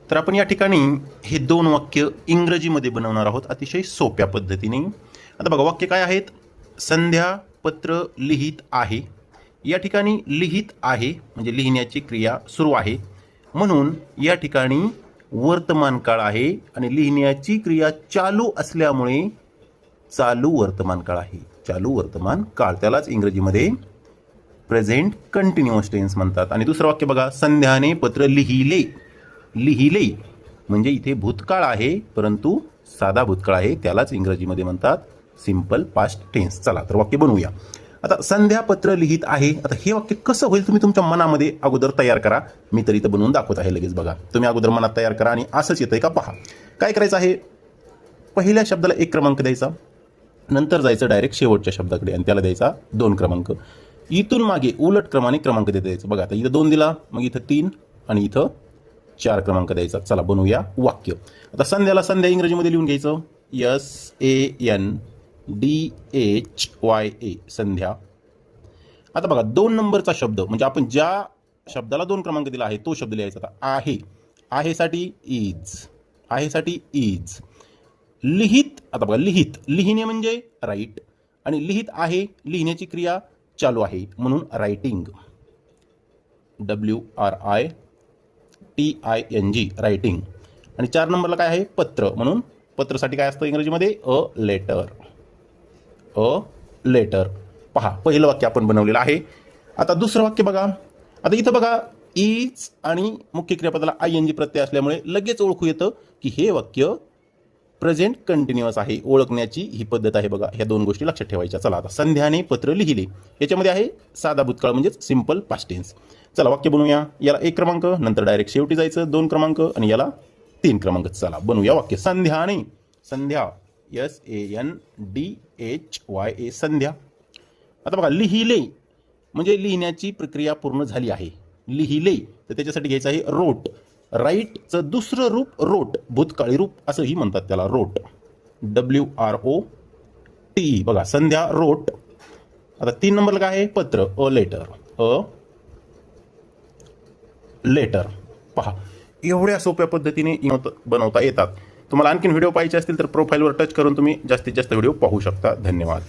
तर आपण या ठिकाणी हे दोन वाक्य इंग्रजीमध्ये बनवणार आहोत अतिशय सोप्या पद्धतीने. आता बघा वाक्य काय आहेत. संध्या पत्र लिहित आहे. या ठिकाणी लिहित आहे म्हणजे लिहिण्याची क्रिया सुरू आहे, म्हणून या ठिकाणी वर्तमान काळ आहे आणि लिहिण्याची क्रिया चालू असल्यामुळे चालू वर्तमान काळ आहे. चालू वर्तमान काळ त्यालाच इंग्रजीमध्ये प्रेझेंट कंटिन्युअस टेन्स म्हणतात. आणि दुसरं वाक्य बघा. संध्याने पत्र लिहिले. लिहिले म्हणजे इथे भूतकाळ आहे परंतु साधा भूतकाळ आहे, त्यालाच इंग्रजीमध्ये म्हणतात सिंपल पास्ट टेन्स. चला तर वाक्य बनवूया. आता संध्या पत्र लिहित आहे. आता हे वाक्य कसं होईल तुम्ही तुमच्या मनामध्ये अगोदर तयार करा. मी तर इथं बनवून दाखवत आहे लगेच. बघा तुम्ही अगोदर मनात तयार करा आणि असंच येतंय का पहा. काय करायचं आहे. पहिल्या शब्दाला 1 क्रमांक द्यायचा, नंतर जायचं डायरेक्ट शेवटच्या शब्दाकडे आणि त्याला द्यायचा 2 क्रमांक. इथून मागे उलट क्रमाने क्रमांक देता द्यायचं. बघा आता इथं 2 दिला, मग इथं 3 आणि इथं 4 क्रमांक द्यायचा. चला बनवूया वाक्य. आता संध्याला संध्या इंग्रजीमध्ये लिहून घ्यायचं. SANDHYA संध्या. आता बघा 2 नंबरचा शब्द म्हणजे आपण ज्या शब्दाला 2 क्रमांक दिला आहे तो शब्द लिहायचा. आता आहे. आहेसाठी इज. आहेसाठी इज. लिहित. आता बघा लिहित. लिहिणे म्हणजे राईट आणि लिहित आहे लिहिण्याची क्रिया चालू आहे म्हणून रायटिंग. WRITING writing. आणि 4 नंबरला काय आहे. पत्र म्हणून पत्रसाठी काय असतं इंग्रजीमध्ये अ लेटर. A letter. पहा पहिलं वाक्य आपण बनवलेलं आहे. आता दुसरं वाक्य बघा. आता इथं बघा इज आणि मुख्य क्रियापदाला ING प्रत्यय असल्यामुळे लगेच ओळखू येतं की हे वाक्य प्रेझेंट कंटिन्युअस आहे. ओळखण्याची ही पद्धत आहे बघा. ह्या 2 गोष्टी लक्षात ठेवायच्या. चला आता संध्याने पत्र लिहिले याच्यामध्ये आहे साधा भूतकाळ म्हणजेच सिंपल पास्ट टेन्स. चला वाक्य बनवूया. याला 1 क्रमांक, नंतर डायरेक्ट शेवटी जायचं 2 क्रमांक आणि याला 3 क्रमांक. चला बनवूया वाक्य. संध्याने. संध्या SANDHYA संध्या. आता बघा लिहिले म्हणजे लिहिण्याची प्रक्रिया पूर्ण झाली आहे. लिहिले तर त्याच्यासाठी घ्यायचं आहे रोट. राईटचं दुसरं रूप रोट, भूतकाळी रूप असंही म्हणतात त्याला रोट. WROTE. बघा संध्या रोट. आता 3 नंबरला काय आहे. पत्र अ लेटर. A letter. पहा एवढ्या सोप्या पद्धतीने बनवता येतात. तुम्हाला आणखीन व्हिडिओ पाहिजे असतील तर प्रोफाईलवर टच करून तुम्ही जास्तीत जास्त व्हिडिओ पाहू शकता. धन्यवाद.